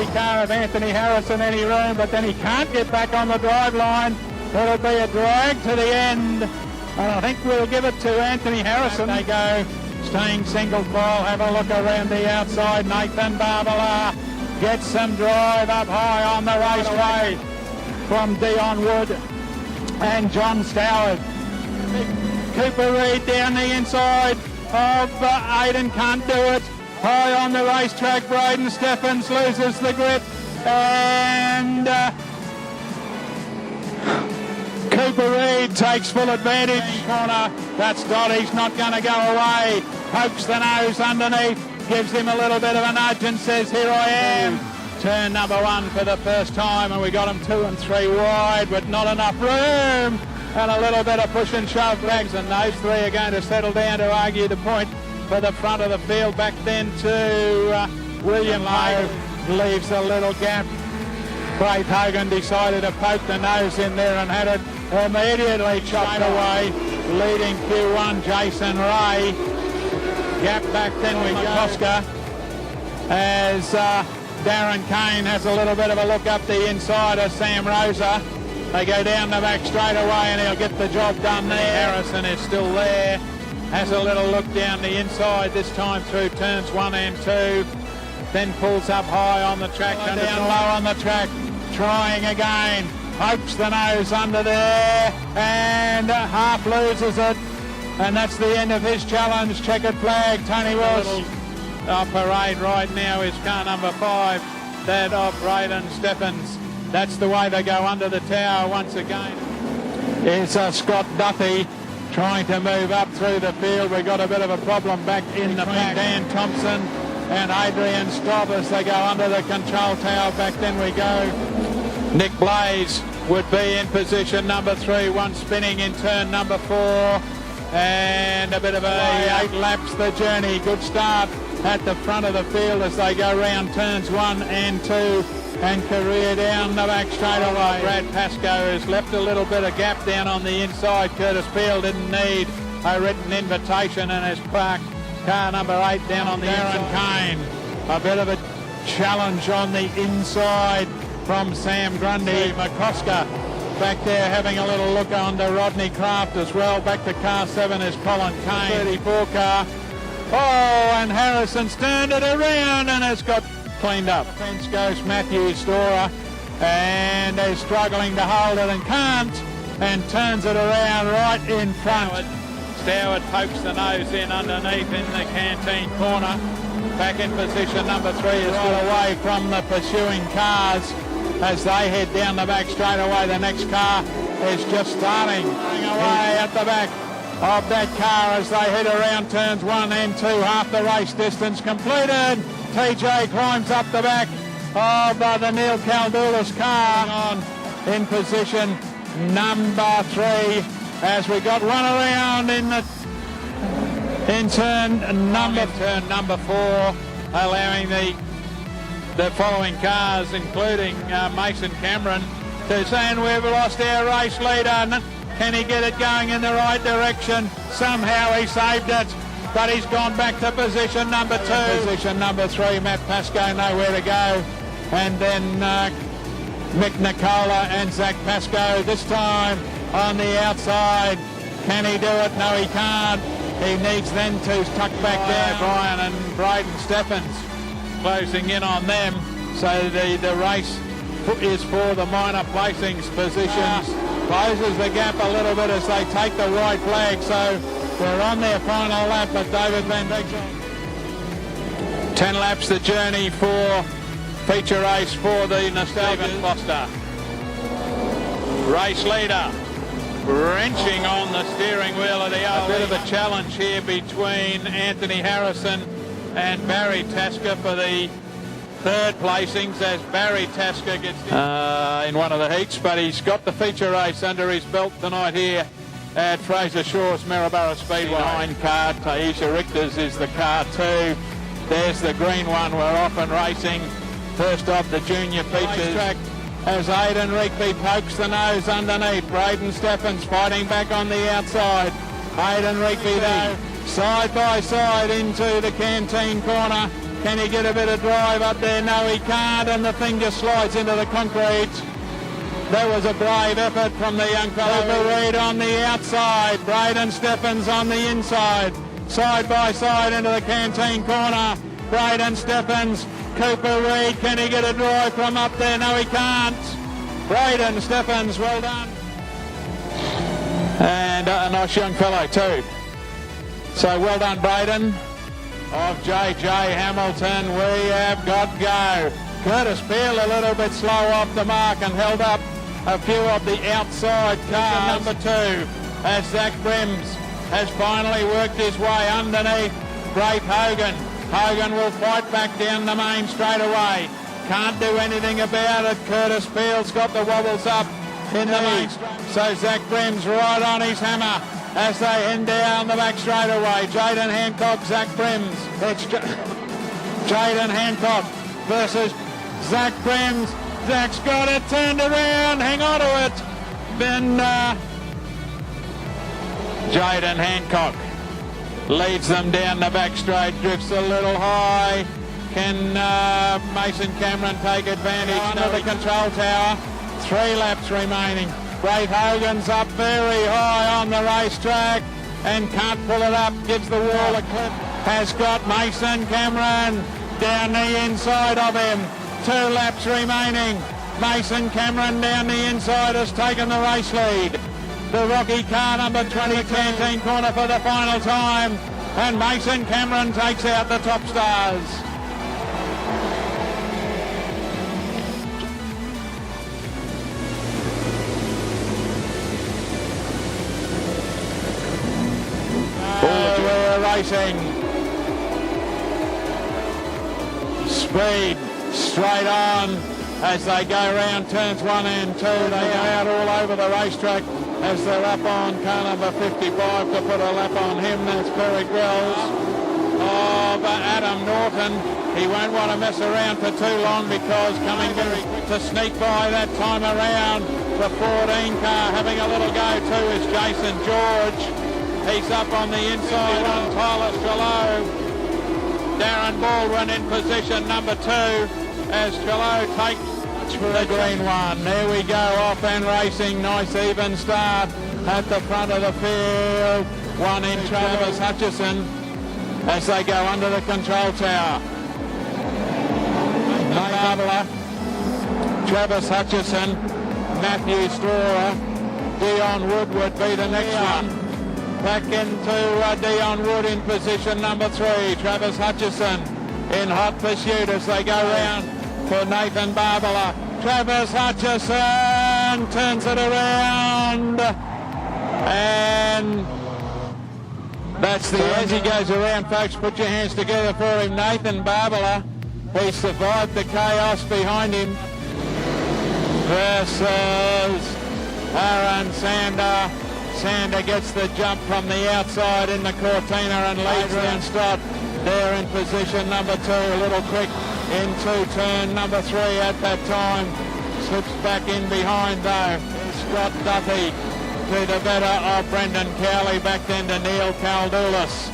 early car of Anthony Harrison any room, but then he can't get back on the drive line. It'll be a drag to the end, and I think we'll give it to Anthony Harrison. They go, staying single file. Have a look around the outside. Nathan Barbala gets some drive up high on the raceway from Dion Wood and John Stoward. Cooper Reid down the inside of Aiden, can't do it. High on the racetrack, Braden Stephens loses the grip, and Cooper Reid takes full advantage. Corner, that Scotty's not going to go away. Pokes the nose underneath, gives him a little bit of a nudge and says, here I am. Turn number one for the first time, and we got him 2 and 3 wide with not enough room. And a little bit of push and shove bags, and those three are going to settle down to argue the point for the front of the field. Back then to William Lowe, leaves a little gap. Craig Hogan decided to poke the nose in there and had it immediately chopped away, leading Q1 Jason Ray. Gap back then with McCosker as Darren Kane has a little bit of a look up the inside of Sam Rosa. They go down the back straight away and he'll get the job done there. Harrison is still there. Has a little look down the inside, this time through turns 1 and 2. Then pulls up high on the track and down low on the track. Trying again. Pokes the nose under there and half loses it. And that's the end of his challenge. Checkered flag, Tony Ross. Our parade right now is car number 5, that of Braden Stephens. That's the way they go under the tower once again. Here's Scott Duffy trying to move up through the field. We've got a bit of a problem back in the pack. Dan Thompson and Adrian Stobb as they go under the control tower. Back then we go. Nick Blaze would be in position number 3, one spinning in turn number 4. And a bit of a 8 laps the journey. Good start at the front of the field as they go round turns 1 and 2. And career down the back straight away. Brad Pascoe has left a little bit of gap down on the inside. Curtis Field didn't need a written invitation and has parked car number 8 down on the Darren Kane. A bit of a challenge on the inside from Sam Grundy. McCosker back there having a little look on to Rodney Kraft as well. Back to car 7 is Colin Kane. 34 car. Oh, and Harrison's turned it around and has got cleaned up. Fence goes Matthew Storer and is struggling to hold it and can't, and turns it around right in front. Stoward pokes the nose in underneath in the canteen corner. Back in position number 3 is right away from the pursuing cars as they head down the back straight away. The next car is just starting away at the back of that car as they head around turns 1 and 2. Half the race distance completed. TJ climbs up the back of the Neil Caldoulis car on in position number 3 as we got one around in turn number 4, allowing the following cars, including Mason Cameron, to say, and we've lost our race leader. Can he get it going in the right direction? Somehow he saved it. But he's gone back to position number 2. Position number 3, Matt Pascoe, nowhere to go. And then Mick Nicola and Zach Pascoe, this time on the outside. Can he do it? No, he can't. He needs then to tuck back there. Brian and Braden Stephens closing in on them. So the race is for the minor placings positions. Closes the gap a little bit as they take the white flag. So we're on their final lap, but David Van Beek. 10 laps the journey for feature race for the Nostalgia Foster. Race leader wrenching on the steering wheel of the A bit of a challenge here between Anthony Harrison and Barry Tasker for the third placings as Barry Tasker gets in one of the heats, but he's got the feature race under his belt tonight here at Fraser Shores Maryborough Speedway. 9 car, Taisha Richter's is the car 2. There's the green one, we're off and racing. First off the junior features track as Aidan Rigby pokes the nose underneath. Braden Stephens fighting back on the outside. Aidan Rigby though, side by side into the canteen corner. Can he get a bit of drive up there? No, he can't, and the thing just slides into the concrete. That was a brave effort from the young fellow. Cooper Reid on the outside, Braden Stephens on the inside. Side by side into the canteen corner. Braden Stephens, Cooper Reid, can he get a drive from up there? No, he can't. Braden Stephens, well done. And a nice young fellow too. So well done, Braden. Of JJ Hamilton, we have got go. Curtis Beale a little bit slow off the mark and held up a few of the outside cars. Number 2 as Zach Brims has finally worked his way underneath Grape Hogan. Hogan will fight back down the main straight away. Can't do anything about it. Curtis Beale's got the wobbles up in the main straight. So Zach Brims right on his hammer as they head down the back straightaway. Jaden Hancock, Zach Brims. It's Jaden Hancock versus Zach Brims. Zach's got it turned around. Hang on to it. Then Jaden Hancock leads them down the back straight. Drifts a little high. Can Mason Cameron take advantage? Under the control tower. 3 laps remaining. Great Hogan's up very high on the racetrack and can't pull it up, gives the wall a clip. Has got Mason Cameron down the inside of him. 2 laps remaining. Mason Cameron down the inside has taken the race lead. The Rocky car number 20 canteen corner for the final time, and Mason Cameron takes out the top stars. We're racing. Speed straight on as they go round turns 1 and 2. They go out all over the racetrack as they're up on car number 55 to put a lap on him. That's Perry Grells of Adam Norton. He won't want to mess around for too long because coming very quick to sneak by that time around. The 14 car having a little go too is Jason George. He's up on the inside on Tyler Chalot. Darren Baldwin in position number 2 as Chalot takes for the green one. There we go, off and racing. Nice even start at the front of the field. 1 in Travis Hutchison as they go under the control tower. Barbara, Travis Hutchison, Matthew Storer, Dion Wood would be the next one. Back into Dion Wood in position number 3. Travis Hutchison in hot pursuit as they go round for Nathan Barbara. Travis Hutchison turns it around, and that's the as he goes around, folks. Put your hands together for him. Nathan Barbara, he survived the chaos behind him versus Aaron Sander. Sander gets the jump from the outside in the Cortina and leads round Stott. There in position number 2, a little quick into turn number 3 at that time. Slips back in behind though. Scott Duffy to the better of Brendan Cowley, back then to Neil Caldulis.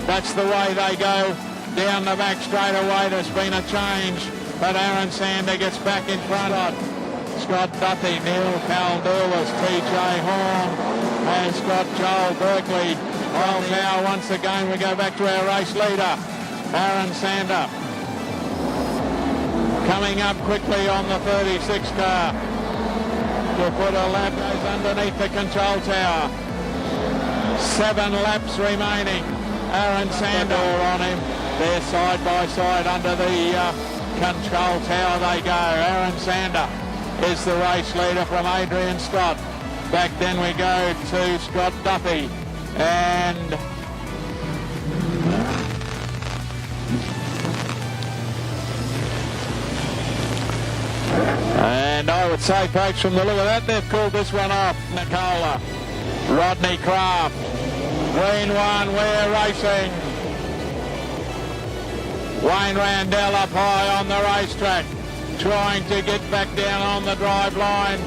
That's the way they go down the back straight away. There's been a change, but Aaron Sander gets back in front of Scott Duffy, Neil Caldulis, TJ Horn, and Scott Joel Berkeley. Well, now once again we go back to our race leader, Aaron Sander. Coming up quickly on the 36 car to put a lap, goes underneath the control tower. 7 laps remaining. Aaron Sander on him. They're side by side under the control tower they go. Aaron Sander is the race leader from Adrian Stott. Back then we go to Scott Duffy and I would say, folks, from the look of that, they've called this one off. Nicola, Rodney Kraft, green one, we're racing. Wayne Randell up high on the racetrack, trying to get back down on the drive line,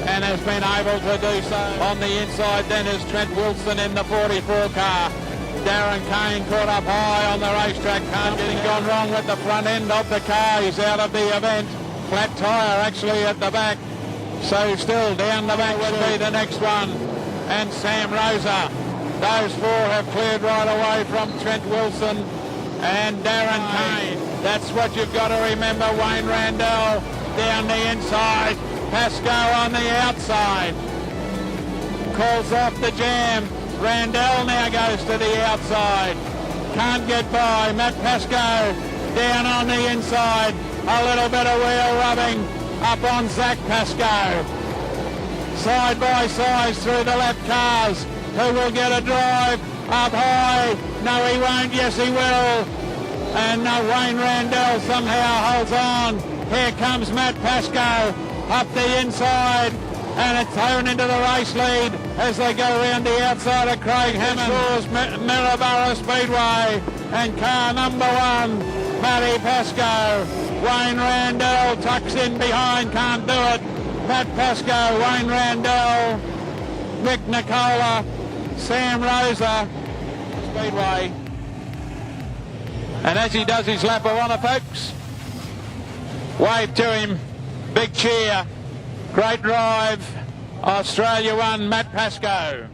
and has been able to do so. On the inside then is Trent Wilson in the 44 car. Darren Kane caught up high on the racetrack. Can't getting gone wrong with the front end of the car. He's out of the event. Flat tyre actually at the back. So still down the back would be the next one. And Sam Rosa. Those four have cleared right away from Trent Wilson and Darren Kane. That's what you've got to remember. Wayne Randell down the inside. Pascoe on the outside. Calls off the jam. Randell now goes to the outside. Can't get by. Matt Pascoe down on the inside. A little bit of wheel rubbing up on Zach Pascoe. Side by side through the lap cars. Who will get a drive up high? No, he won't. Yes, he will. And Wayne Randell somehow holds on. Here comes Matt Pascoe up the inside. And it's thrown into the race lead as they go around the outside of Craig Hammond. Shores Maryborough Speedway. And car number one, Matty Pascoe. Wayne Randell tucks in behind, can't do it. Matt Pascoe, Wayne Randell, Mick Nicola, Sam Rosa, Speedway. And as he does his lap of honour, folks, wave to him, big cheer, great drive, Australia won, Matt Pascoe.